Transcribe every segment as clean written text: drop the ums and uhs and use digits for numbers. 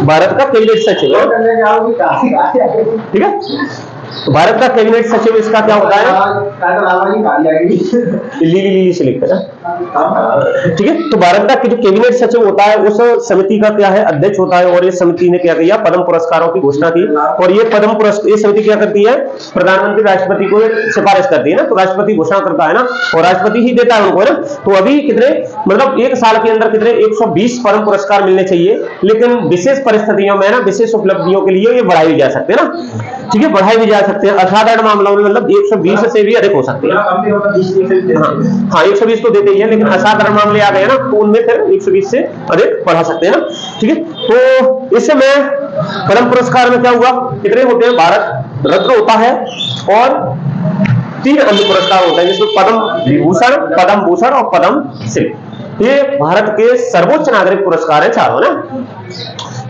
भारत का कैबिनेट सचिव है, ठीक है। तो भारत का कैबिनेट सचिव इसका क्या होता है, लीली से लिखकर, ठीक है। तो भारत का जो कैबिनेट सचिव होता है उस समिति का क्या है, अध्यक्ष होता है। और ये समिति ने क्या किया, पद्म पुरस्कारों की घोषणा की। और ये पद्म पुरस्कार, ये समिति क्या करती है, प्रधानमंत्री राष्ट्रपति को सिफारिश करती है ना, तो राष्ट्रपति घोषणा करता है ना, और राष्ट्रपति ही देता है उनको ना। तो अभी कितने, मतलब एक साल के अंदर कितने 120 पद्म पुरस्कार मिलने चाहिए, लेकिन विशेष परिस्थितियों में ना, विशेष उपलब्धियों के लिए ये बढ़ाई जा सकते हैं ना, ठीक है, बढ़ाई भी जा सकते हैं। असाधारण मामलों में मतलब 120 से भी अधिक हो सकते हैं। हाँ 120 तो देते ही है, लेकिन असाधारण मामले आ गए ना, तो उनमें फिर 120 से अधिक बढ़ा सकते हैं ना, ठीक है। तो इस समय पद्म पुरस्कार में क्या हुआ, कितने होते हैं, भारत रत्न होता है और 3 अन्य पुरस्कार होते हैं, जिसमें पद्म विभूषण, पद्म भूषण और पद्म श्री। ये भारत के सर्वोच्च नागरिक पुरस्कार है चारों ना,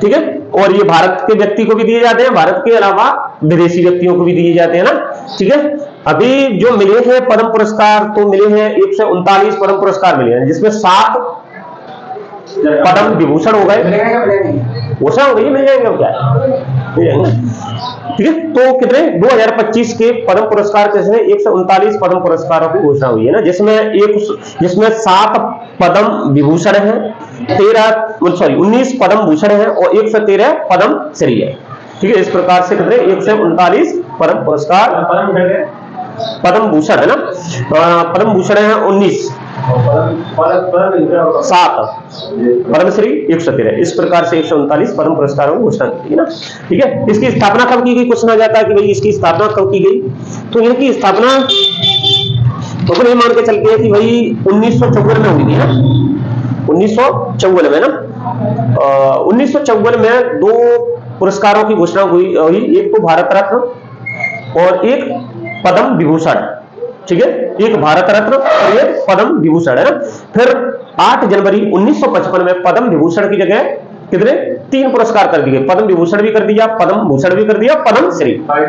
ठीक है। और ये भारत के व्यक्ति को भी दिए जाते हैं, भारत के अलावा विदेशी व्यक्तियों को भी दिए जाते हैं ना, ठीक है। अभी जो मिले हैं पद्म पुरस्कार, तो मिले हैं 139 पद्म पुरस्कार मिले हैं, जिसमें 7 पद्म विभूषण हो गए, घोषणा हो गई, मिल जाएंगे क्या, मिल जाएंगे, ठीक है। तो कितने 2025 के पद्म पुरस्कार कैसे 139 पद्म पुरस्कारों की घोषणा हुई है ना, जिसमें 7 पद्म विभूषण है, 19 पद्म भूषण है और 113 पद्म श्री है, ठीक है। इस प्रकार से कितने 139 पद्म पुरस्कार, पद्म भूषण है ना, पद्म भूषण है 19, 7 पद्मश्री 113, इस प्रकार से 139 पद्म पुरस्कारों की घोषणा की ना, ठीक है। इसकी स्थापना कब की गई, क्वेश्चन आ जाता है कि भाई इसकी स्थापना कब की गई, तो इनकी स्थापना तो ये मान के चलते हैं कि भाई 1954 में हुई थी ना, 1954 में ना, 1954 में 2 पुरस्कारों की घोषणा हुई, एक तो भारत रत्न और एक पद्म विभूषण, ठीक है, एक भारत रत्न और एक पद्म विभूषण है ना। फिर 8 जनवरी 1955 में पद्म विभूषण की जगह कितने 3 पुरस्कार कर दिए, पद्म विभूषण भी कर दिया, पद्म भूषण भी कर दिया, पद्म श्री, हाँ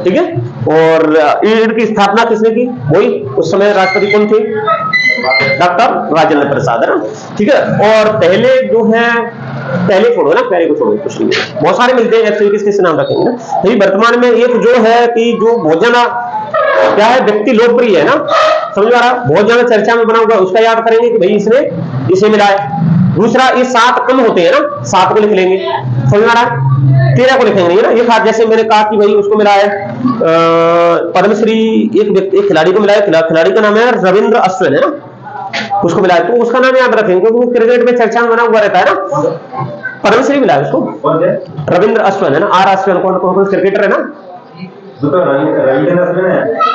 ठीक है। और इनकी स्थापना किसने की, वही उस समय राष्ट्रपति कौन थे, डॉक्टर राजेंद्र प्रसाद है ना, ठीक है। और पहले जो है, पहले छोड़ो ना, पहले को छोड़ो, कुछ नहीं, बहुत सारे मिलते हैं एक्चुअली, किस नाम रखेंगे ना। तो वर्तमान में एक जो है कि जो भोजन क्या है, व्यक्ति लोकप्रिय है ना, समझ आ रहा, बहुत ज्यादा चर्चा में बना हुआ, उसका याद करेंगे कि भाई इसने इसे मिला है। दूसरा, ये 7 कम होते हैं ना, 7 को लिख लेंगे, समझ आ रहा, 13 को लिखेंगे ना। ये खास जैसे मैंने कहा कि भाई उसको मिला है पद्मश्री, एक खिलाड़ी को मिला है, खिलाड़ी का नाम है रविंद्र अश्विन है ना, उसको मिला है, तो उसका नाम याद रखेंगे क्योंकि वो क्रिकेट में चर्चा में बना हुआ रहता है ना। पद्मश्री मिला है उसको, रविंद्र अश्विन है ना, आर अश्विन, कौन क्रिकेटर है ना,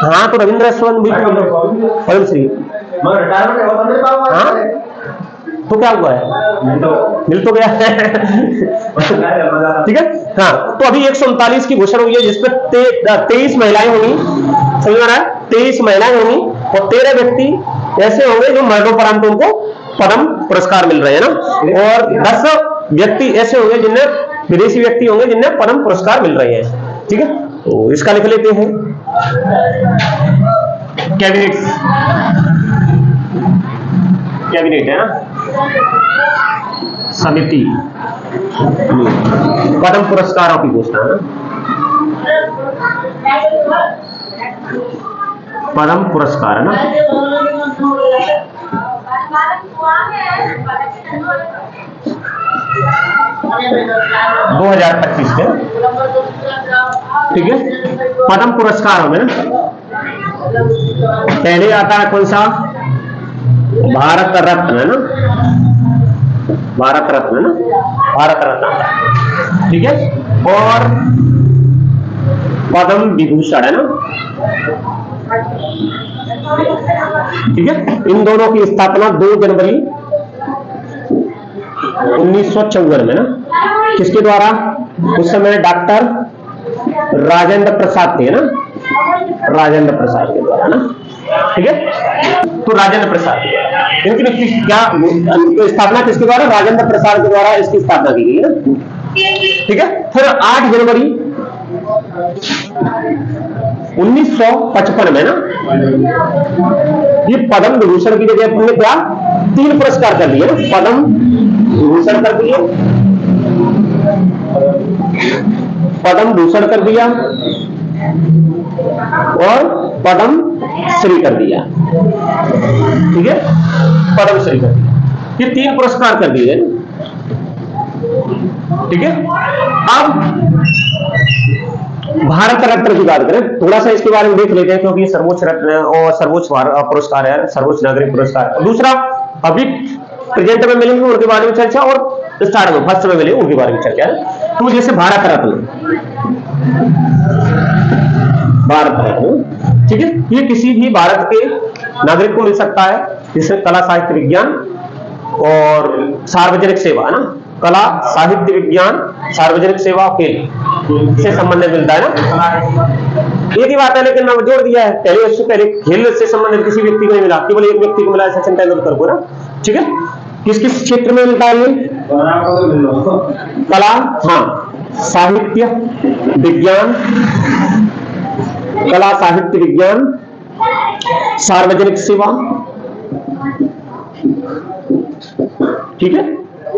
हाँ, तो रविंद्र अश्विन भी पद्मश्री, हाँ तो क्या हुआ है, मिल तो गया ठीक है। हाँ, तो अभी 139 की घोषणा हुई है, जिसमें 23 महिलाएं होंगी, समझ आ रहा है, 23 महिलाएं होंगी और 13 व्यक्ति ऐसे होंगे जो मरणोपरांत उनको पद्म पुरस्कार मिल रहे हैं ना, और 10 व्यक्ति ऐसे होंगे जिन्हें, विदेशी व्यक्ति होंगे जिन्हें पद्म पुरस्कार मिल रहे हैं, ठीक है। तो इसका लिख लेते हैं, कैबिनेट है ना, समिति पद्म पुरस्कारों की घोषणा है, पद्म पुरस्कार है ना, 2025 के, ठीक है। पद्म पुरस्कारों में पहले आता है कौन सा, भारत रत्न है ना, भारत रत्न है ना, भारत रत्न आता है, ठीक है। और पद्म विभूषण है ना, ठीक है। इन दोनों की स्थापना 2 जनवरी 1954 में ना, किसके द्वारा, उस समय डॉक्टर राजेंद्र प्रसाद थे ना, राजेंद्र प्रसाद के द्वारा ना, ठीक है। तो राजेंद्र प्रसाद इनकी क्या स्थापना किसके द्वारा, राजेंद्र प्रसाद के द्वारा इसकी स्थापना की गई है ना, ठीक है। फिर 8 जनवरी 1955 में ना ये पद्म विभूषण की जगह तुमने क्या 3 पुरस्कार कर दिए ना, पद्म विभूषण कर दिए, पद्म भूषण कर दिया और पद्म श्री कर दिया। ठीक है, पद्म श्री कर दिया, ये 3 पुरस्कार कर दिए। ठीक है, अब भारत रत्न की बात करें, थोड़ा सा इसके बारे में देख लेते हैं, क्योंकि ये सर्वोच्च रत्न और सर्वोच्च पुरस्कार है, सर्वोच्च नागरिक पुरस्कार। दूसरा अभी प्रेजेंट में मिलेंगे उनके बारे में चर्चा, और स्टार्ट में फर्स्ट में मिले उनके बारे में चर्चा है। तो जैसे भारत रत्न, भारत रत्न, ठीक है, ये किसी भी भारत के नागरिक को मिल सकता है, जिसमें कला साहित्य विज्ञान और सार्वजनिक सेवा है ना, कला साहित्य विज्ञान सार्वजनिक सेवा खेल से संबंधित मिलता है ना। एक ही बात है, लेकिन मैं जोड़ दिया है पहले, उससे पहले खेल से संबंधित किसी व्यक्ति को नहीं मिला, केवल एक व्यक्ति को मिला, सचिन तेंदुलकर को ना। ठीक है, किस किस क्षेत्र में मिलता है ये? कला, हाँ, साहित्य विज्ञान, कला साहित्य विज्ञान, सार्वजनिक सेवा, ठीक है,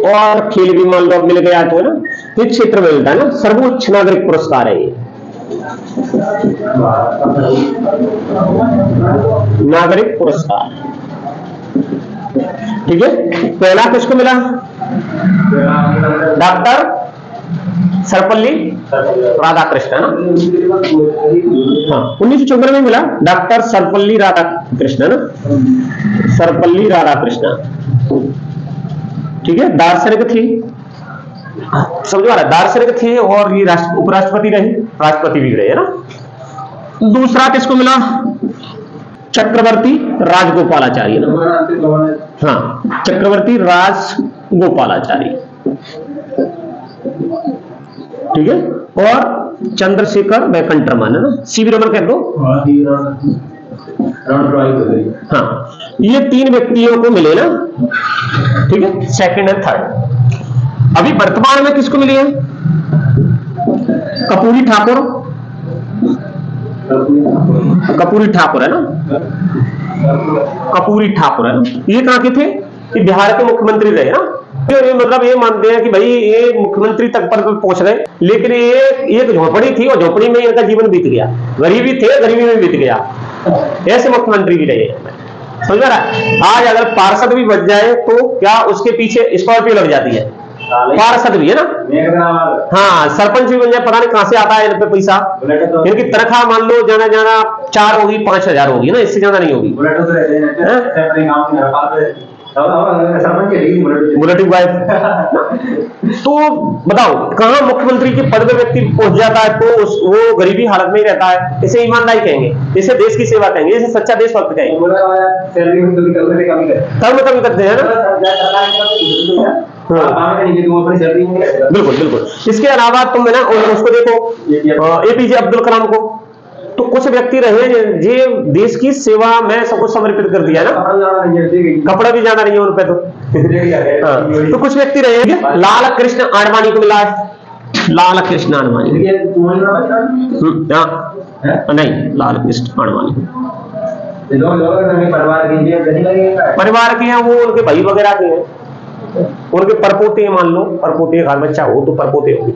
और खेल भी मान लो मिल गया तो है ना, इस क्षेत्र में मिलता है ना, सर्वोच्च नागरिक पुरस्कार है ये, नागरिक पुरस्कार। ठीक है, पहला किसको मिला? डॉक्टर सर्वपल्ली राधाकृष्णन, हाँ, 1954 में मिला डॉक्टर सर्वपल्ली राधाकृष्णन, सर्वपल्ली राधाकृष्णन। ठीक है, दार्शनिक थी, समझ आ रहा है, दार्शनिक थे, और ये उपराष्ट्रपति रहे, राष्ट्रपति भी रहे, है ना। दूसरा किसको मिला? चक्रवर्ती राजगोपालाचारी ना, हाँ, चक्रवर्ती राजगोपालाचारी। ठीक है, और चंद्रशेखर वेंकटरमन है ना, सीवी रमन कह दो, हाँ, ये 3 व्यक्तियों को मिले ना। ठीक है, सेकंड एंड थर्ड। अभी वर्तमान में किसको मिली है? कपूरी ठाकुर, कपूरी ठाकुर है ना, कपूरी ठाकुर है ना। ये कहां के थे? ये बिहार के मुख्यमंत्री रहे ना। ये मतलब ये मानते हैं कि भाई ये मुख्यमंत्री तक पर पहुंच गए, लेकिन ये एक झोपड़ी थी और झोपड़ी में इनका जीवन बीत गया, गरीबी थे, गरीबी में बीत गया, ऐसे मुख्यमंत्री भी रहे। समझ रहा है? आज अगर पार्षद भी बच जाए तो क्या उसके पीछे स्कॉर्पियो लग जाती है, पार्षद भी है ना, हाँ, सरपंच भी बन जाए, पता नहीं कहां से आता है इन पे पैसा। इनकी तनख्वाह मान लो जाना जाना 4 होगी, 5,000 होगी ना, इससे ज्यादा नहीं होगी। बुलेटिन वाइफ तो बताओ, कहां मुख्यमंत्री के पद में व्यक्ति पहुंच जाता है तो वो गरीबी हालत में ही रहता है। इसे ईमानदारी कहेंगे, इसे देश की सेवा कहेंगे, इसे सच्चा देशभक्त कहेंगे। कर्म कभी करते हैं ना, बिल्कुल बिल्कुल। इसके अलावा तुम ना उसको देखो, एपीजे अब्दुल कलाम को, तो कुछ व्यक्ति रहे जे देश की सेवा में सब कुछ समर्पित कर दिया ना, कपड़ा भी जाना नहीं है उन पे तो कुछ व्यक्ति रहे। लाल कृष्ण आडवाणी को मिला है, लाल कृष्ण आडवाणी, नहीं, लाल कृष्ण आडवाणी परिवार के हैं, वो उनके भाई वगैरह के हैं, उनके परपोते, मान लो परपोते, घर बच्चा हो तो परपोते होगी।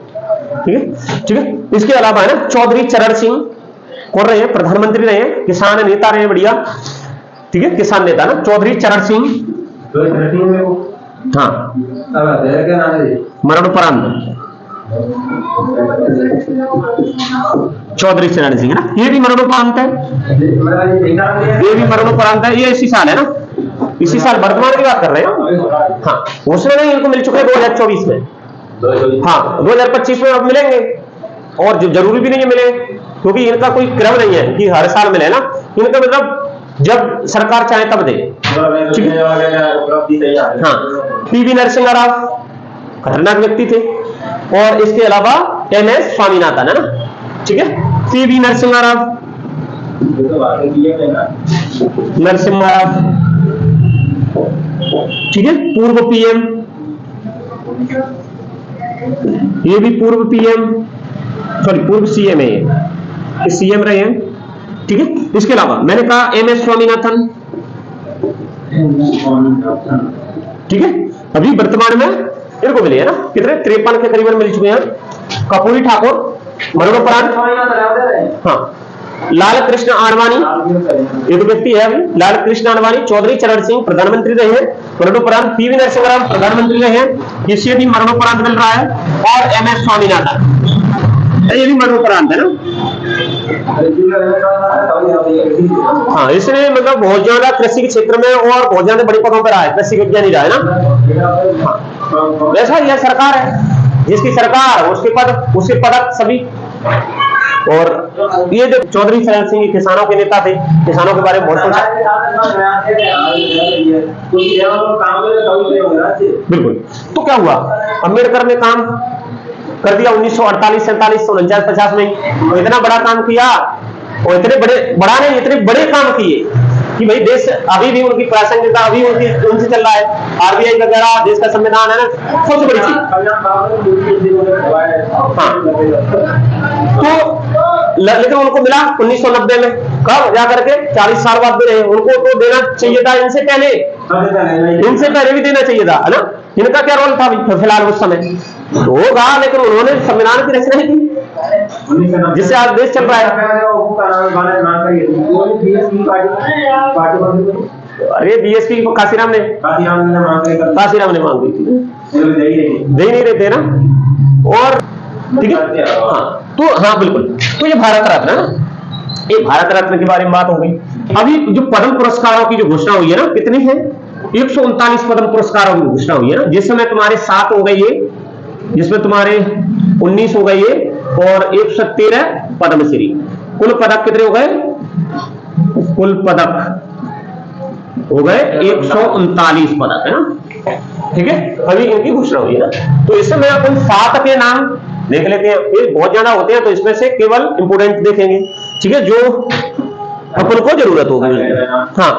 ठीक है, ठीक है। इसके अलावा है ना चौधरी चरण सिंह, कौन रहे हैं? प्रधानमंत्री रहे, किसान नेता रहे, बढ़िया। ठीक है, किसान नेता ना, चौधरी चरण सिंह, हाँ, मरणोपरांत चौधरी चरण सिंह ना, ये भी मरणोपरांत है, ये भी मरणोपरांत है। ये इसी साल है ना, इसी साल, वर्तमान की बात कर रहे हैं। हाँ, उसमें नहीं, इनको मिल चुके हैं 2024 में, हाँ, 2025 में अब मिलेंगे, और जो जरूरी भी नहीं है मिले, क्योंकि इनका कोई क्रम नहीं है कि हर साल मिले ना, इनका मतलब जब सरकार चाहे तब दे। हाँ, पीवी नरसिम्हा राव खतरनाक व्यक्ति थे, और इसके अलावा एमएस स्वामीनाथन है ना। ठीक है, पीवी नरसिम्हा राव, नरसिम्हा राव, ठीक है, पूर्व पीएम, ये भी पूर्व पीएम। सॉरी पूर्व सीएम है ये सीएम रहे हैं। ठीक है, इसके अलावा मैंने कहा एमएस स्वामीनाथन। ठीक है, अभी वर्तमान में इनको मिले है ना, कितने 53 के करीबन मिल चुके हैं। कर्पूरी ठाकुर, मरणोपरांत हाँ लाल कृष्ण आडवाणी, एक व्यक्ति है अभी लाल कृष्ण आडवाणी। चौधरी चरण सिंह प्रधानमंत्री रहे हैं, मरणोपरांत पीवी नरसिम्हा राव प्रधानमंत्री रहे हैं, इससे भी मरणोपरांत मिल रहा है। और एमएस स्वामीनाथन, ये भी मरणोपरांत है ना। हाँ, इसने मतलब बहुत ज्यादा कृषि के क्षेत्र में और बहुत ज्यादा बड़े पदों पर रहा है, कृषि विज्ञानी रहा है ना। हाँ, वैसा यह सरकार है जिसकी सरकार उसके पदक सभी। और ये जो चौधरी चरण सिंह किसानों के नेता थे, किसानों के बारे में बहुत सोचा। बिल्कुल, तो क्या हुआ, अम्बेडकर ने काम कर दिया 1948, 47, 49, 50 में। तो इतना बड़ा काम किया और इतने बड़ा नहीं, इतने बड़े काम किए कि भाई देश अभी भी उनकी प्रासंगिकता अभी उनसे चल रहा है। आरबीआई वगैरह, देश का संविधान है ना, सबसे बड़ी चीज। हाँ, तो लेकिन उनको मिला 1990 में, कब जाकर के 40 साल बाद भी रहे। उनको तो देना चाहिए था इनसे पहले भी देना चाहिए था, है ना। इनका क्या रोल था फिलहाल उस समय तो होगा, लेकिन उन्होंने संविधान की रचना की जिससे आज देश चल रहा है। अरे बीएसपी को काशीराम ने मांग दी थी, दे ही नहीं रहे थे ना। और ठीक है, हाँ तो हाँ बिल्कुल, तो ये भारत रत्न ना, ये भारत रत्न के बारे में बात हो गई। अभी जो पद्म पुरस्कारों की जो घोषणा हुई है ना, कितनी है, 139 पद्म पुरस्कारों की घोषणा हुई है ना, जिसमें तुम्हारे 7 हो गए ये, जिसमें तुम्हारे 19 हो गए ये, और 113 पद्मश्री। कुल पदक कितने हो गए, कुल पदक हो गए 139 पदक, है ना। ठीक है, अभी इनकी घोषणा हुई है ना। तो इसमें अपन 7 के नाम देख लेते हैं, ये बहुत ज्यादा होते हैं तो इसमें से केवल इंपोर्टेंट देखेंगे। ठीक है, जो अपन को जरूरत होगी। हाँ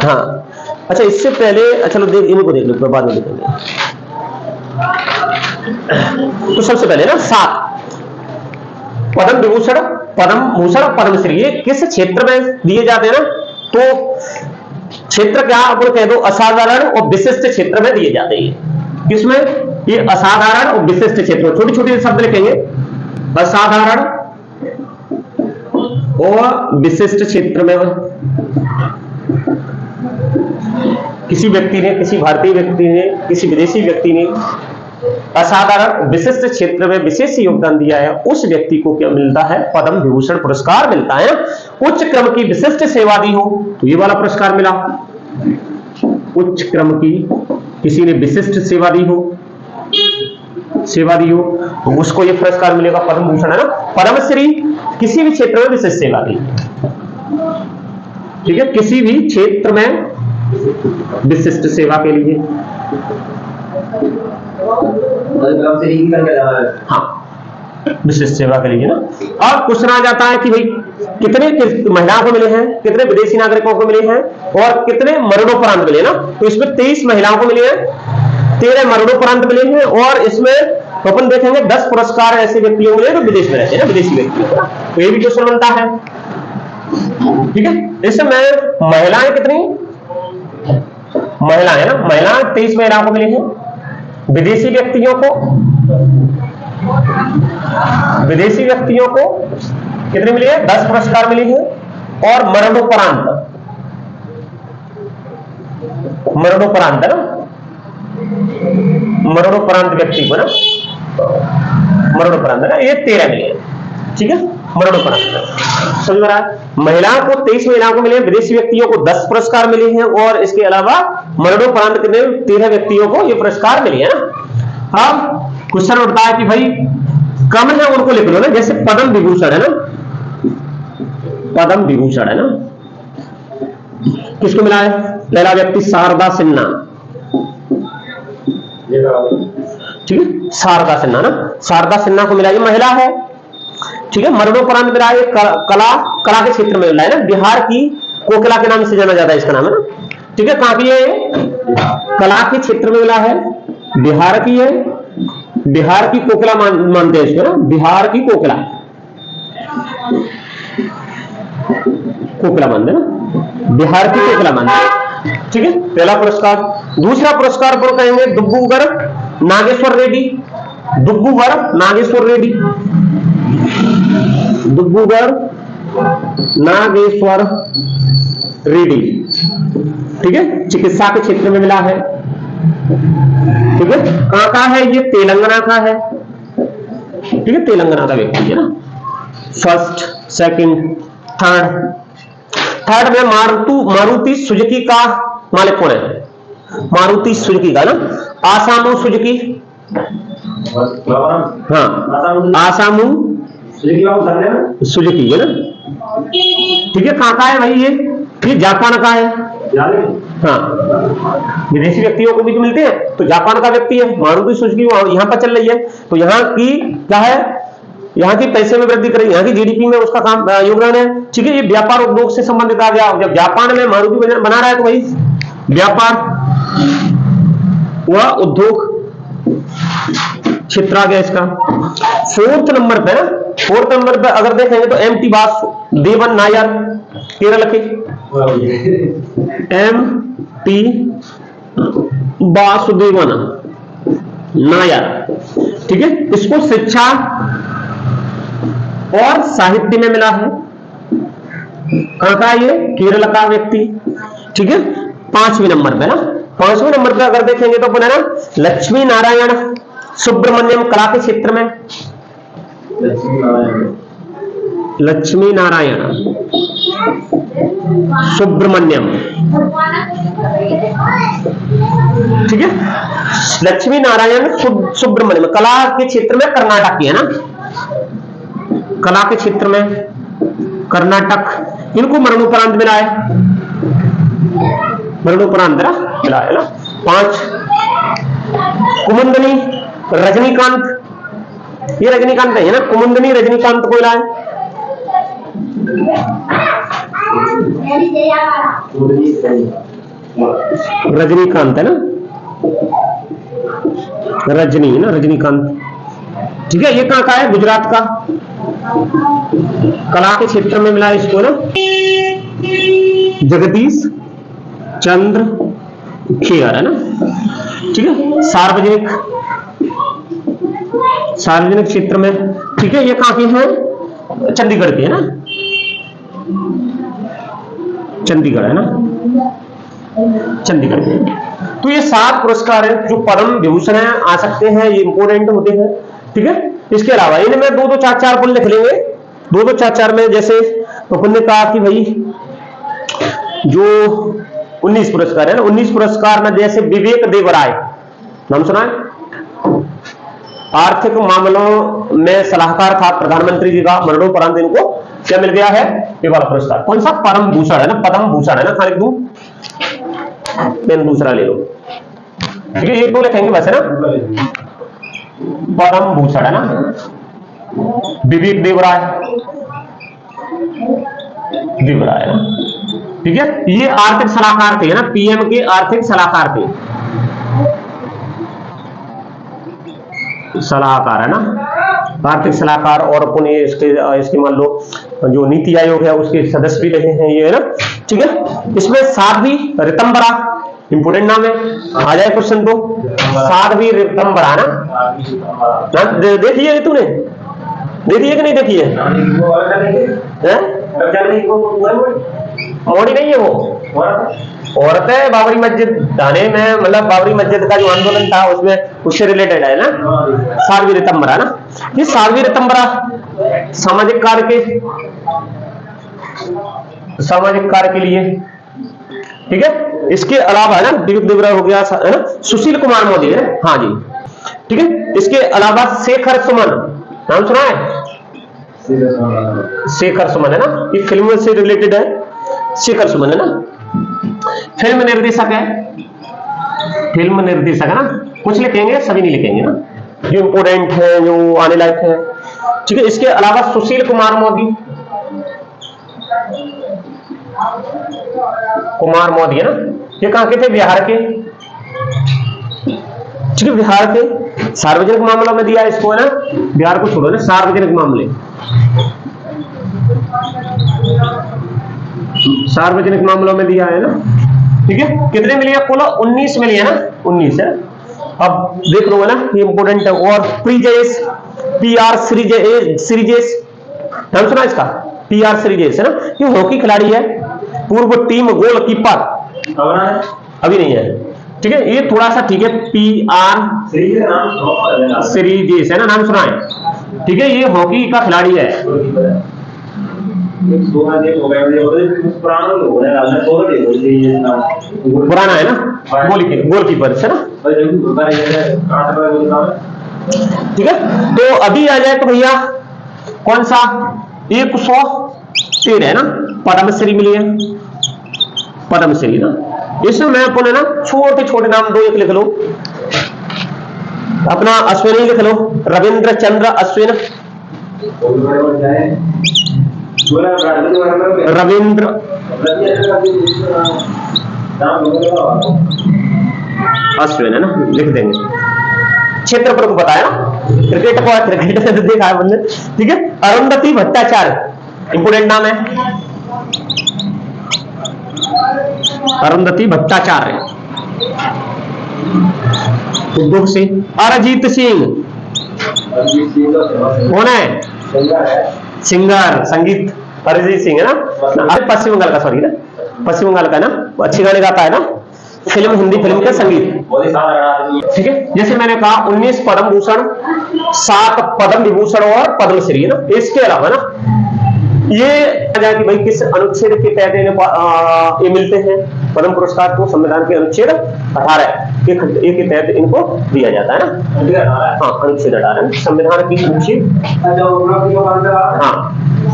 हाँ, अच्छा इससे पहले चलो इनको देख लो, बाद में देखेंगे। तो सबसे पहले ना 7 पद्म विभूषण, पद्म भूषण, पद्मश्री, ये किस क्षेत्र में दिए जाते हैं ना, तो क्षेत्र क्या अपन कह दो, असाधारण और विशिष्ट क्षेत्र में दिए जाते हैं। किसमें, ये असाधारण और विशिष्ट क्षेत्र, छोटी छोटी शब्द लिखेंगे, असाधारण और विशिष्ट क्षेत्र में। किसी व्यक्ति ने, किसी भारतीय व्यक्ति ने, किसी विदेशी व्यक्ति ने असाधारण विशिष्ट क्षेत्र में विशेष योगदान दिया है, उस व्यक्ति को क्या मिलता है, पद्म विभूषण पुरस्कार मिलता है। उच्च क्रम की विशिष्ट सेवा दी हो तो ये वाला पुरस्कार मिला। उच्च क्रम की किसी ने विशिष्ट सेवा दी हो तो उसको ये पुरस्कार मिलेगा, पद्म भूषण, है ना। पद्मश्री किसी भी क्षेत्र में विशिष्ट सेवा दी, ठीक है, किसी भी क्षेत्र में विशिष्ट सेवा के लिए। हाँ, विशिष्ट सेवा के लिए ना। और क्वेश्चन आ जाता है कि भाई कितने महिलाओं को मिले हैं, कितने विदेशी नागरिकों को मिले हैं, और कितने मरणोपरांत मिले ना। तो इसमें 23 महिलाओं को मिले हैं, 13 मरणोपरांत मिले हैं, और इसमें तो अपन देखेंगे 10 पुरस्कार ऐसे व्यक्तियों को मिले जो विदेश में रहते हैं ना, विदेशी व्यक्तियों को। तो ये भी क्वेश्चन बनता है, ठीक है। इसमें महिलाएं कितनी, महिलाएं ना, महिलाएं 23 महिलाओं को मिली हैं। विदेशी व्यक्तियों को कितने मिले हैं, 10 पुरस्कार मिले हैं। और मरणोपरांत है ना, मरणोपरांत व्यक्ति को ना, मरणोपरांत है ना, ये 13 मिले हैं, ठीक है। मरणोपरांत समझ में रहा है। महिलाओं को 23 महिलाओं को मिले, विदेशी व्यक्तियों को 10 पुरस्कार मिले हैं, और इसके अलावा मरणोपरांत कितने, 13 व्यक्तियों को ये पुरस्कार मिले हैं ना। अब क्वेश्चन उठता है कि भाई कम है उनको लिख लो ना, जैसे पद्म विभूषण है ना, पद्म विभूषण है ना, किसको मिला है, पहला व्यक्ति शारदा सिन्हा, ठीक है, शारदा सिन्हा ना, शारदा सिन्हा को मिला, ये महिला है, ठीक है। मरणोपरांत मिला है कला के क्षेत्र में मिला है ना, बिहार की कोकिला के नाम से जाना जाता है, इसका नाम है ना, ठीक है। कहां की है, कला के क्षेत्र में मिला है, बिहार की है, बिहार की कोकिला मानते हैं इसको ना, बिहार की कोकिला, कोकिला मानते ना, बिहार की कोकिला मानते। ठीक है, पहला पुरस्कार। दूसरा पुरस्कार पर कहेंगे दुब्बूगर नागेश्वर रेड्डी, दुब्बूगर नागेश्वर रेड्डी, दुब्बूगर नागेश्वर रेड्डी। ठीक है, चिकित्सा के क्षेत्र में मिला है। ठीक है, कहां का है ये? तेलंगाना का है। ठीक है, तेलंगाना का व्यक्ति है ना। फर्स्ट, सेकंड, थर्ड में मारुति सुजुकी का मालिक कौन है? मारुति सुजुकी का ना, आसामू सुजुकी। हाँ, आसामू सुजुकी है ना। ठीक है, कहां का है भाई ये जापान का है। हाँ, विदेशी व्यक्तियों को भी तो मिलते हैं, तो जापान का व्यक्ति है मारुति सुजुकी, यहां पर चल रही है। तो यहाँ की क्या है? यहाँ की पैसे में वृद्धि करेगी, यहाँ की जीडीपी में उसका काम योगदान है। ठीक है, ये व्यापार उद्योग से संबंधित आ गया। जब जापान में मारुति बना रहा है तो भाई व्यापार व उद्योग क्षेत्र आ गया इसका। फोर्थ नंबर पे ना, फोर्थ नंबर पे अगर देखेंगे तो एमटी वासुदेवन नायर, केरल के एमटी वासुदेवन नायर। ठीक है, इसको शिक्षा और साहित्य में मिला है। कहां का ये? केरल का व्यक्ति। ठीक है, 5वें नंबर पे ना, 5वें नंबर पे अगर देखेंगे तो अपन है ना लक्ष्मी नारायण सुब्रमण्यम कला के क्षेत्र में, लक्ष्मी नारायण सुब्रमण्यम। ठीक है, लक्ष्मी नारायण सुब्रमण्यम कला के क्षेत्र में, कर्नाटक की है ना, कला के क्षेत्र में कर्नाटक। इनको मरणोपरांत मिला है, मरणोपरांत मिला है ना। 5 कुमुदनी रजनीकांत, ये रजनीकांत है ना, कुमुदनी रजनीकांत को मिला है। रजनीकांत है ना, रजनी है ना, रजनीकांत। ठीक है, ये कहां का है? गुजरात का, कला के क्षेत्र में मिला इसको ना। जगदीश चंद्र खेर है ना। ठीक है, सार्वजनिक क्षेत्र में। ठीक है, ये कहां के हैं? चंडीगढ़ के है ना, चंडीगढ़ है ना, चंडीगढ़ के। तो ये 7 पुरस्कार हैं जो पद्म विभूषण है, आ सकते हैं, ये इंपोर्टेंट होते हैं। ठीक है, इसके अलावा इनमें 2-2, 4-4 अपन लिख लेंगे। 2-2, 4-4 में जैसे अपन ने कहा कि भाई जो 19 पुरस्कार है ना, 19 पुरस्कार में जैसे विवेक देवराय, नाम सुना है? आर्थिक मामलों में सलाहकार था प्रधानमंत्री जी का, मरणोपरांत इनको क्या मिल गया है? ये वाला पुरस्कार। कौन सा? परम भूषण है ना, पद्म भूषण है ना। खाली दूं पेन दूसरा ले लो। ठीक है, ये 2 लिखेंगे वैसे ना, परम भूषण है ना, विवेक देवराय, देवराय है ना। ठीक है, ये आर्थिक सलाहकार थे ना, पीएम के आर्थिक सलाहकार थे, सलाहकार है ना, आर्थिक सलाहकार। और अपन इसके मान लो जो नीति आयोग है उसके सदस्य भी रहे हैं ये है ना। ठीक है, इसमें साध्वी रितंबरा, इंपोर्टेंट नाम है, आ जाए क्वेश्चन तो। साध्वी रितंबरा ना, देखी है तूने? देखी है कि नहीं देखी है? मोड़ी नहीं है वो, औरत है। बाबरी मस्जिद ढाने में, मतलब बाबरी मस्जिद का जो आंदोलन था उसमें, उससे रिलेटेड है ना साध्वी रितंबरा ना। ये साध्वी रितंबरा सामाजिक कार्य के लिए। ठीक है, इसके अलावा है ना विवेक देवराय हो गया है ना, सुशील कुमार मोदी है। हाँ जी, ठीक है, इसके अलावा शेखर सुमन, नाम सुना है? शेखर सुमन है ना, ये फिल्म से रिलेटेड है, शेखर सुमन है ना, फिल्म निर्देशक है, फिल्म निर्देशक है ना। कुछ लिखेंगे, सभी नहीं लिखेंगे ना, जो इंपोर्टेंट है, जो आने लायक है। ठीक है, इसके अलावा सुशील कुमार मोदी, कुमार मोदी है ना, ये कहां के थे? बिहार के। ठीक है, बिहार के सार्वजनिक मामलों में दिया इसको, है ना, बिहार को छोड़ो ना, सार्वजनिक मामले, सार्वजनिक मामलों में दिया है ना। ठीक है, कितने मिले आपको? 19 मिले है ना, 19 है। अब देख लो है ना, ये इंपोर्टेंट है। और प्रीजेस, PR सीरीजेस, नाम सुना इसका? PR सीरीजेस है ना, ये हॉकी खिलाड़ी है, पूर्व टीम गोलकीपर, अभी नहीं है। ठीक है, ये थोड़ा सा ठीक है, PR सीरीजेस है ना, नाम सुना है। ठीक है, ये हॉकी का खिलाड़ी है, पुराना है ना, गोलकीपर है ना। ठीक है, तो अभी आ जाए तो भैया कौन सा? 113 है ना, पद्मश्री मिली है, पद्मश्री ना। इसमें मैं अपने ना छोटे छोटे नाम दो एक लिख लो, अपना अश्विन ही लिख लो, रविंद्र चंद्र अश्विन, रविंद्र अश्विन है ना, लिख देंगे। क्षेत्र पर को बताया ना, क्रिकेट को, क्रिकेट से देखा है बंदे। ठीक है, अरुंधति भट्टाचार्य, इंपोर्टेंट नाम है, अरुंधति भट्टाचार्य, उद्योग से। अरिजीत सिंह कौन है? सिंगर, संगीत, अरिजीत सिंह है ना, पश्चिम बंगाल का, सॉरी ना, पश्चिम बंगाल का ना, अच्छी गाने गाता है ना, फिल्म, हिंदी फिल्म का संगीत। ठीक है, जैसे मैंने कहा 19 पद्म भूषण, 7 पद्म विभूषण और पद्मश्री है ना। इसके अलावा ना ये कि भाई किस अनुच्छेद के तहत ये मिलते हैं पद्म पुरस्कार को? संविधान के अनुच्छेद 18 के तहत इनको दिया जाता है ना। हाँ, अनुच्छेद 18, संविधान की अनुच्छेद, हाँ,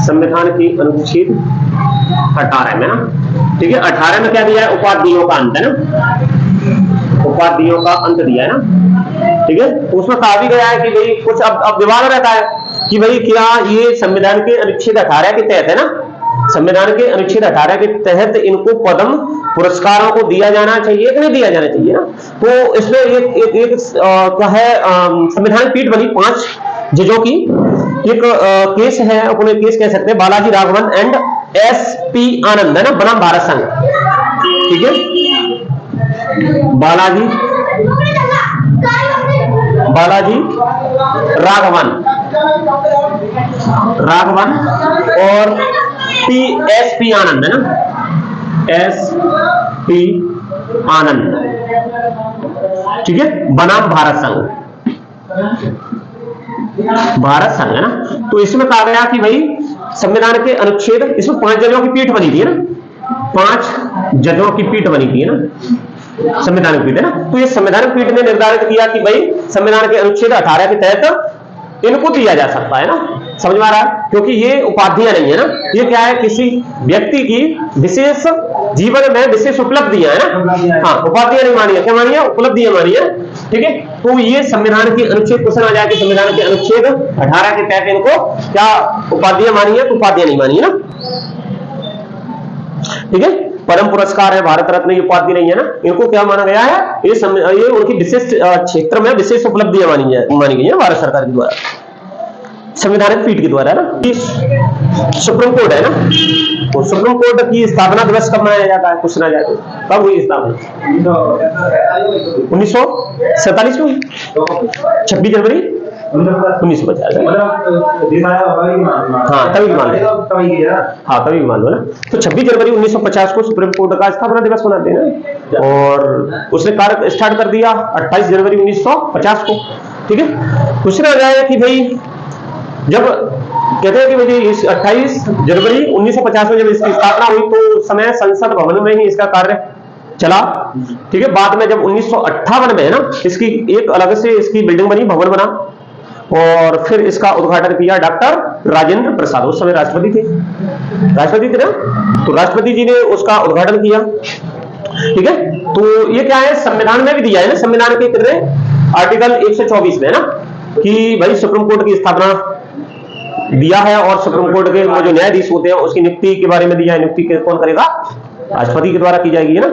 संविधान की अनुच्छेद 18 में ना। ठीक है, 18 में क्या दिया है? उपाधियों का अंत है ना, उपाधियों का अंत दिया है ना। ठीक है, उसमें कहा भी गया है कि भाई कुछ अब विवाद रहता है कि भाई क्या ये संविधान के अनुच्छेद 18 के तहत है ना, संविधान के अनुच्छेद 18 के तहत इनको पद्म पुरस्कारों को दिया जाना चाहिए कि नहीं दिया जाना चाहिए ना। तो इसमें एक क्या है, संविधान पीठ बनी 5 जजों की, एक केस है, अपने केस कह सकते हैं, बालाजी राघवन एंड SP आनंद है ना, बनाम भारत संघ। ठीक है, बालाजी राघवन और SP आनंद है ना, SP आनंद। ठीक है, बनाम भारत संघ है ना। तो इसमें कहा गया कि भाई संविधान के अनुच्छेद, इसमें 5 जजों की पीठ बनी थी है ना, 5 जजों की पीठ बनी थी है ना, संविधान पीठ है ना। तो ये संविधान पीठ ने निर्धारित किया कि भाई संविधान के अनुच्छेद 18 के तहत इनको दिया जा सकता है ना। समझ में आ रहा है? क्योंकि ये उपाधियां नहीं है ना, ये क्या है, किसी व्यक्ति की विशेष जीवन में विशेष उपलब्धियां है ना। हाँ, उपाधियां नहीं मानी है, क्या मानी है? उपलब्धियां मानी है। ठीक है, तो ये संविधान के अनुच्छेद, क्वेश्चन आ जाए कि संविधान के अनुच्छेद 18 के तहत इनको क्या उपाधियां मानी है? तो उपाधियां नहीं मानी है ना। ठीक है, परम पुरस्कार है, भारत रत्न की उपाधि नहीं है ना, इनको क्या माना गया है? ये उनकी विशिष्ट क्षेत्र में विशेष उपलब्धियां मानी गई है भारत सरकार के द्वारा, संवैधानिक पीठ के द्वारा है ना। सुप्रीम कोर्ट है ना, तो सुप्रीम कोर्ट की स्थापना दिवस कब मनाया जाता है? क्वेश्चन आ जाए तो कब हुई स्थापना? 1947 में, 26 जनवरी 1950। हाँ, तभी मान लो ना। तो 26 जनवरी 1950 को सुप्रीम कोर्ट का स्थापना दिवस मनाते हैं ना, और उसने कार्य स्टार्ट कर दिया 28 जनवरी 1950 को। ठीक है, क्वेश्चन आ जाए कि भाई जब कहते हैं कि भाई इस 28 जनवरी 1950 में जब इसकी स्थापना हुई तो उस समय संसद भवन में ही इसका कार्य चला। ठीक है, बाद में जब 1958 में है ना, इसकी एक अलग से इसकी बिल्डिंग बनी, भवन बना, और फिर इसका उद्घाटन किया डॉक्टर राजेंद्र प्रसाद, उस समय राष्ट्रपति थे ना, तो राष्ट्रपति जी ने उसका उद्घाटन किया। ठीक है, तो ये क्या है, संविधान में भी दिया है ना, संविधान के कितने आर्टिकल 124 में है ना, कि भाई सुप्रीम कोर्ट की स्थापना दिया है, और सुप्रीम कोर्ट के जो न्यायाधीश होते हैं उसकी नियुक्ति के बारे में दिया है। नियुक्ति कौन करेगा? राष्ट्रपति के द्वारा की जाएगी, है ना।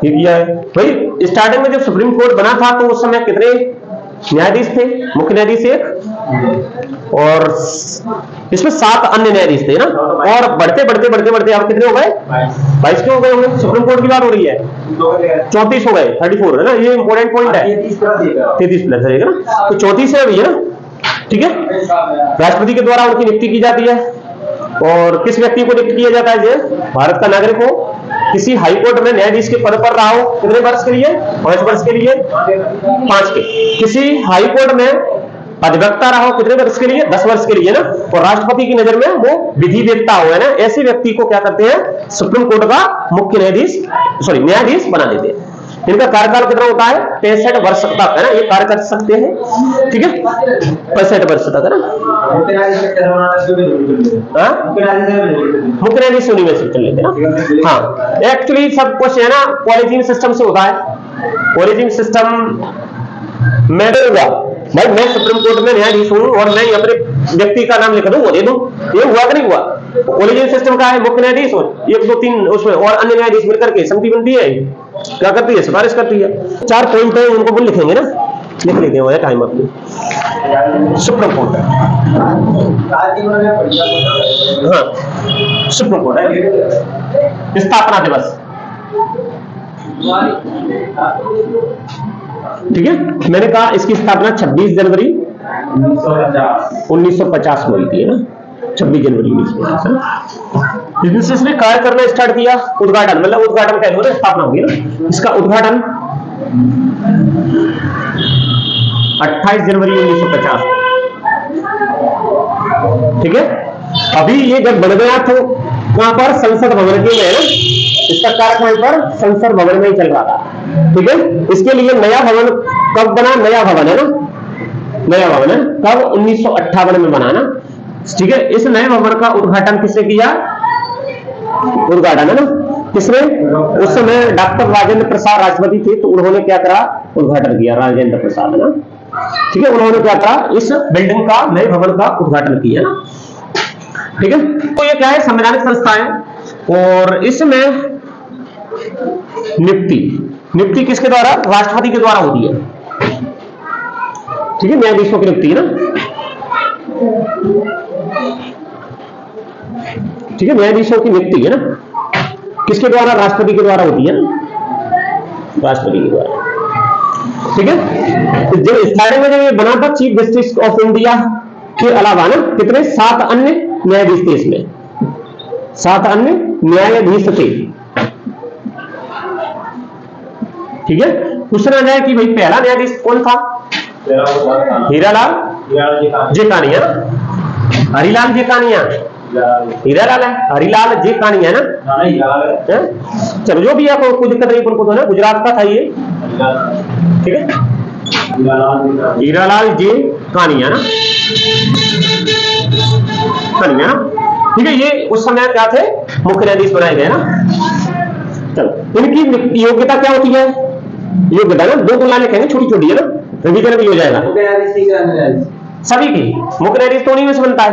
ये किया है भाई। स्टार्टिंग में जब सुप्रीम कोर्ट बना था तो उस समय कितने न्यायाधीश थे? मुख्य न्यायाधीश एक और इसमें 7 अन्य न्यायाधीश थे ना। और बढ़ते बढ़ते बढ़ते बढ़ते अब कितने हो गए? 22 के हो गए होंगे। सुप्रीम कोर्ट की बात हो रही है, 34 हो गए, 34 है ना। ये इंपॉर्टेंट पॉइंट है, 33 प्लस है ना, तो 34 है अभी, है ना। ठीक है, राष्ट्रपति के द्वारा उनकी नियुक्ति की जाती है। और किस व्यक्ति को नियुक्त किया जाता है? भारत का नागरिक हो, किसी हाई कोर्ट में न्यायाधीश के पद पर रहा हो, कितने वर्ष के लिए? 5 वर्ष के लिए, 5 के। किसी हाई कोर्ट में अधिवक्ता रहा हो, कितने वर्ष के लिए? 10 वर्ष के लिए ना। और राष्ट्रपति की नजर में वो विधि वेत्ता हो, है ना, ऐसे व्यक्ति को क्या करते हैं? सुप्रीम कोर्ट का मुख्य न्यायाधीश बना देते हैं। इनका कार्यकाल कितना होता है? 65 वर्ष तक, है ना, ये कार्य कर सकते हैं। ठीक है, 65 वर्ष तक, है ना। मुख्य न्यायाधीश यूनिवर्सिटी चल लेते हैं ना। हाँ, एक्चुअली सब कुछ है ना कॉलेजियम सिस्टम से होता है। कॉलेजियम सिस्टम में होगा भाई, मैं सुप्रीम कोर्ट में न्यायाधीश हूं और मैं अपने व्यक्ति का नाम लिख दूं, वो दे दूं, ये हुआ कि नहीं हुआ? कॉलेजियम सिस्टम का है, मुख्य न्यायाधीश और 1 2 3 उसमें और अन्य न्यायाधीश मिलकर के समिति बनती है, क्या करती है? सिफारिश करती है। 4 पॉइंट है, उनको भी लिखेंगे ना, लिख लेते हैं, टाइम अपनी। सुप्रीम कोर्ट है, हाँ सुप्रीम कोर्ट है। स्थापना दिवस, ठीक है, मैंने कहा इसकी स्थापना 26 जनवरी 1950 में हुई थी, है ना। 26 जनवरी 1950 इसने कार्य करना स्टार्ट किया। उद्घाटन मतलब उद्घाटन कह लो ना, स्थापना होगी ना। इसका उद्घाटन 28 जनवरी 1950, ठीक है। अभी ये जब बन गया तो वहां पर संसद भवन के में, है ना, इसका कार्य पर संसद भवन में ही चल रहा था। ठीक है, इसके लिए नया भवन कब बना? नया भवन है ना, नया भवन है कब? 1958 में बना ना। ठीक है, इस नए भवन का उद्घाटन किसने किया? उद्घाटन, है ना, किसने? उस समय डॉक्टर राजेंद्र प्रसाद राष्ट्रपति थे, तो उन्होंने क्या करा? उद्घाटन किया, राजेंद्र प्रसाद, है ना। ठीक है, उन्होंने क्या करा? इस बिल्डिंग का, नए भवन का उद्घाटन किया ना। ठीक है, तो ये क्या है? संवैधानिक संस्था है। और इसमें नियुक्ति किसके द्वारा? राष्ट्रपति के द्वारा होती है। ठीक है, न्यायाधीशों की नियुक्ति, है ना। ठीक है, न्यायाधीशों की नियुक्ति, है ना, किसके द्वारा? राष्ट्रपति के द्वारा होती है ना, राष्ट्रपति के द्वारा। ठीक है, तो जब स्टार्टिंग में जब ये बना था, चीफ जस्टिस ऑफ इंडिया के अलावा ना कितने? 7 अन्य न्यायाधीश थे इसमें, 7 अन्य न्यायाधीश थे। ठीक है, पूछना जाए कि भाई पहला न्यायाधीश कौन था? हीरालाल जेकानिया, हरिलाल जेकानिया, हीरालाल है, हरिलाल जेकानिया ना। चलो जो भी है, कोई दिक्कत नहीं, उनको तो ना गुजरात का था ये। ठीक है, हीरालाल जेकानिया ना, ठीक है। ये उस समय क्या थे? मुख्य न्यायाधीश बनाए गए ना। चलो, इनकी योग्यता क्या होती है? योग्यता ना 2 लाइनें कहेंगे, छोटी छोटी, है ना, रिवीजन भी हो जाएगा सभी की। मुख्य न्यायाधीश तो उन्हीं में से बनता है,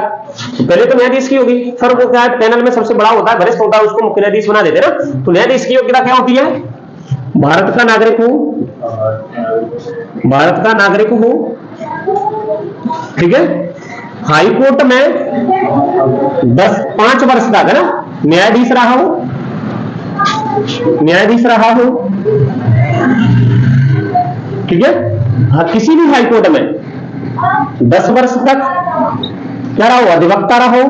तो पहले तो न्यायाधीश की होगी, फिर वो क्या है, पैनल में सबसे बड़ा होता है, वरिष्ठ होता है, उसको मुख्य न्यायाधीश बना देते ना। तो न्यायाधीश की योग्यता क्या होती है? भारत का नागरिक हो, भारत का नागरिक हो, ठीक है, हाई कोर्ट में 5 वर्ष तक, है ना, न्यायाधीश रहा हो, ठीक है। हाँ, किसी भी हाई कोर्ट में 10 वर्ष तक क्या रहा हो? अधिवक्ता रहा हो,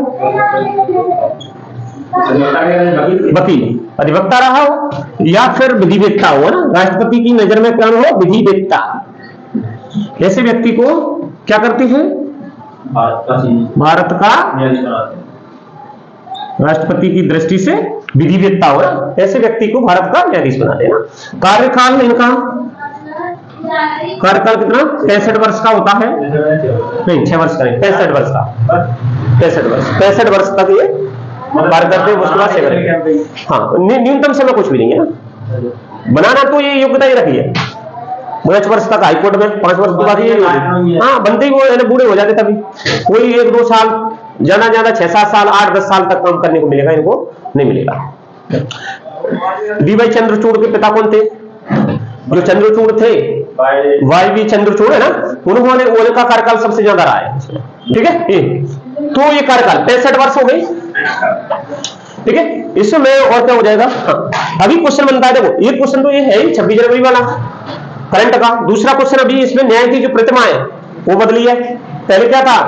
वकील, अधिवक्ता रहा हो, या फिर विधिवेत्ता हो, ना। राष्ट्रपति की नजर में कौन हो? विधिवेत्ता। ऐसे व्यक्ति को क्या करते हैं? भारत का राष्ट्रपति की दृष्टि से विधिवेत्ता हो, ना, ऐसे व्यक्ति को भारत का न्यायाधीश बना देना। कार्यकाल में इनका कार्यकाल कितना? 65 वर्ष का होता है, नहीं 6 वर्ष का नहीं, 65 वर्ष का, 65 वर्ष तक ये कार्य करते हैं। उसके बाद सेवा करेंगे। हाँ, न्यूनतम समय कुछ भी नहीं है ना, बनाना तो ये योग्यता ही रखी है। 5 वर्ष तक हाईकोर्ट में, 5 वर्ष के बाद ये, हाँ, बनते ही वो बूढ़े हो जाते, तभी कोई 1-2 साल, ज्यादा 6-7 साल, 8-10 साल तक काम करने को मिलेगा, इनको नहीं मिलेगा। DY चंद्रचूड़ के पिता कौन थे? जो चंद्रचूड़ थे, YV चंद्रचूड़ है ना, उन्होंने उनका कार्यकाल सबसे ज्यादा रहा है, ठीक है। तो ये कार्यकाल 65 वर्ष हो गई, ठीक है। इसमें और क्या हो जाएगा? हाँ, अभी क्वेश्चन बनता है, देखो ये क्वेश्चन तो ये है 26 जनवरी वाला करंट का। दूसरा क्वेश्चन अभी इसमें न्याय की जो प्रतिमा है वो बदली है। पहले क्या था?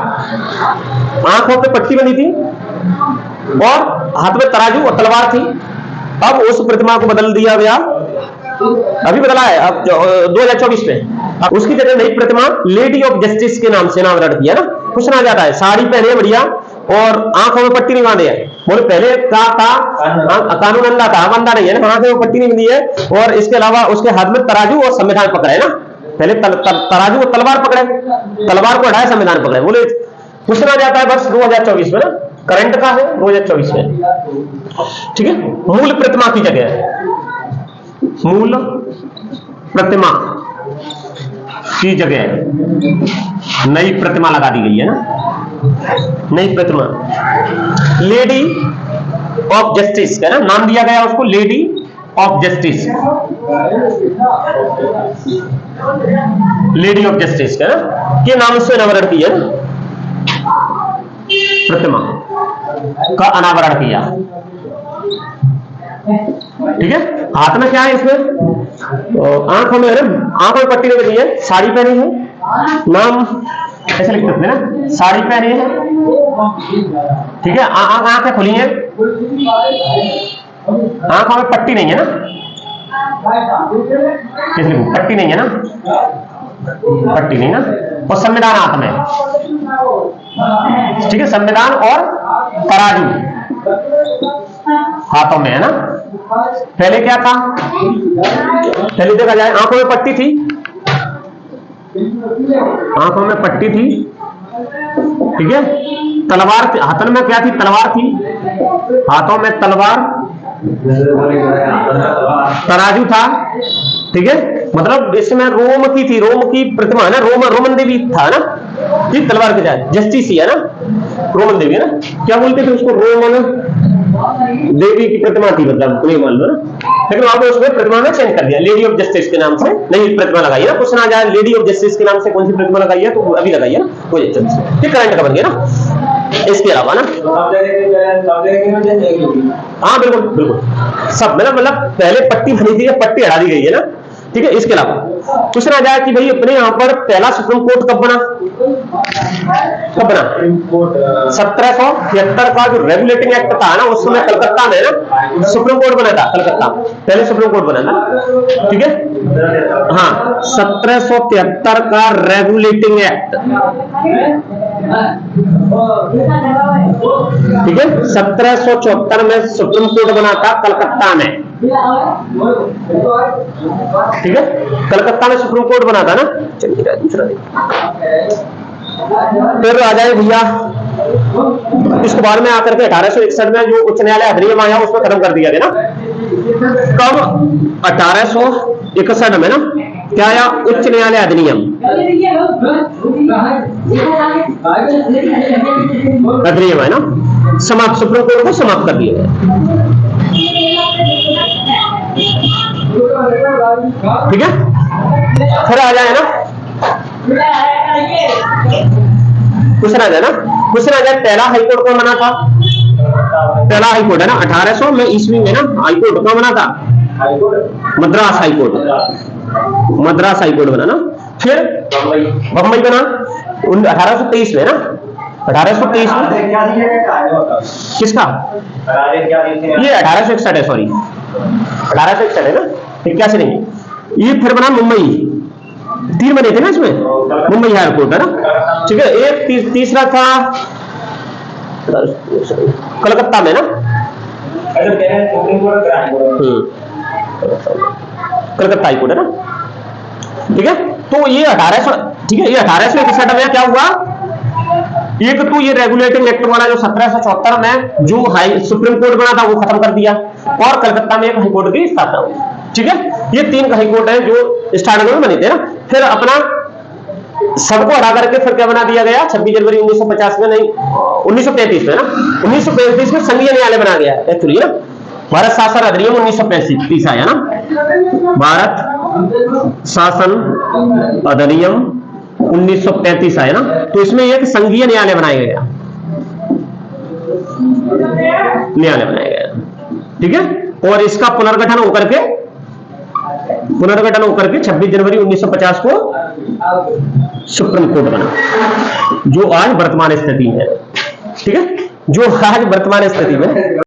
आंखों पे पट्टी बनी थी और हाथ में तराजू और तलवार थी। अब उस प्रतिमा को बदल दिया गया, अभी बदला है, अब 2024 में। अब उसकी जगह नई प्रतिमा लेडी ऑफ जस्टिस के नाम से नामकरण किया ना। क्वेश्चन आ जाता है, साड़ी पहने बढ़िया और आंखों में पट्टी नहीं बांधे है। बोले पहले का कानून अंधा था, अंधा नहीं है ना, आंखों में पट्टी नहीं बंधी है, और इसके अलावा उसके हाथ में तराजू और संविधान पकड़े ना। पहले तराजू और तलवार पकड़े, तलवार को हटाए, संविधान पकड़े। बोले क्वेश्चन आ जाता है वर्ष 2024 में ना, करंट का है 2024 में, ठीक है। मूल प्रतिमा की जगह, मूल प्रतिमा की जगह नई प्रतिमा लगा दी गई है ना। नई प्रतिमा लेडी ऑफ जस्टिस का ना नाम दिया गया उसको, lady of justice, lady of justice का ना के नाम से अनावरण किया ना, प्रतिमा का अनावरण किया, ठीक है। हाथ में क्या है इसमें? आंखों में है ना, आंखों में पट्टी लगी हुई है, साड़ी पहनी है, नाम ऐसे लिख सकते हैं ना, साड़ी पहनी है, ठीक है। आंखें खुली हैं, आंखों में पट्टी नहीं है ना, कैसे लिखूं? पट्टी नहीं है ना, पट्टी नहीं ना, और संविधान हाथ में, ठीक है। संविधान और तराजू हाथों में है ना। पहले क्या था? पहले देखा जाए आंखों में पट्टी थी, आंखों में पट्टी थी, ठीक है। तलवार हाथों में क्या थी? तलवार थी, हाथों में तलवार, तराजू था, ठीक है। मतलब इसमें रोम की थी, रोम की प्रतिमा है ना, रोमन देवी था ना, ठीक। तलवार के साथ जस्टिस ही है ना, रोमन देवी है ना, क्या बोलते थे उसको? रोमन देवी की प्रतिमा थी, मतलब नहीं मान लो ना, लेकिन वहां पर उसमें प्रतिमा में चेंज कर दिया, लेडी ऑफ जस्टिस के नाम से नहीं प्रतिमा लगाई है ना। क्वेश्चन आ जाए लेडी ऑफ जस्टिस के नाम से कौन सी प्रतिमा लगाई है, तो अभी लगाई है ना, वो करंट का बन गया ना। इसके अलावा ना हाँ बिल्कुल बिल्कुल सब मतलब पहले पट्टी बनी थी, पट्टी हटा दी गई है ना, ठीक है। इसके अलावा क्वेश्चन आ जाए कि भाई अपने यहाँ पर पहला सुप्रीम कोर्ट कब बना? कब बना? 1773 का जो रेगुलेटिंग एक्ट था ना, उस समय कलकत्ता में ना सुप्रीम कोर्ट बना था। कलकत्ता पहले सुप्रीम कोर्ट बना था, ठीक है। हाँ 1773 का रेगुलेटिंग एक्ट, ठीक है। 1774 में सुप्रीम कोर्ट बना था कलकत्ता में, ठीक है। कलकत्ता में सुप्रीम कोर्ट बना था ना। चलिए दूसरा फिर आ जाए भैया, इसके बाद में आकर के 1861 में जो उच्च न्यायालय अधिनियम आया उसमें खत्म कर दिया गया ना। कब? 1861 में ना क्या आया? उच्च न्यायालय अधिनियम, अधिनियम है ना, समाप्त, सुप्रीम कोर्ट को समाप्त कर दिया गया, ठीक है। फिर आ जाए ना क्वेश्चन आ जाए ना, क्वेश्चन आ जाए पहला हाईकोर्ट कौन बना था? पहला हाईकोर्ट है ना 1800 में ईस्वी में ना, हाईकोर्ट कौन बना था? मद्रास हाईकोर्ट, मद्रास हाईकोर्ट बना ना। फिर बम्बई बना 1823 में ना, 1823 में। किसका? ये 1861 है, सॉरी 1861 है ना, 81 नहीं। ये फिर बना मुंबई, 3 बने थे ना इसमें, मुंबई हाई कोर्ट है ना, ठीक है। एक तीसरा था कलकत्ता में ना, कलकत्ता हाई कोर्ट है ना, ठीक है। तो ये 1800, ठीक है, ये 1861 में क्या हुआ? एक तो ये रेगुलेटिंग एक्ट वाला जो 1774 में जो हाई सुप्रीम कोर्ट बना था वो खत्म कर दिया, और कलकत्ता में एक हाई कोर्ट की स्थापना हुई, ठीक है। ये 3 हाई कोर्ट है जो स्टार्टिंग में बने थे ना। फिर अपना सबको हटा करके फिर क्या बना दिया गया? 26 जनवरी 1950 में, नहीं 1933 में ना, 1935 में संघीय न्यायालय बना गया एक्चुअली ना। भारत शासन अधिनियम 1935 आया ना, भारत शासन अधिनियम 1935 आया ना। तो इसमें एक संघीय न्यायालय बनाया गया, न्यायालय बनाया गया, ठीक है। और इसका पुनर्गठन होकर के 26 जनवरी 1950 को सुप्रीम कोर्ट बना, जो आज वर्तमान स्थिति में, ठीक है, जो आज वर्तमान स्थिति में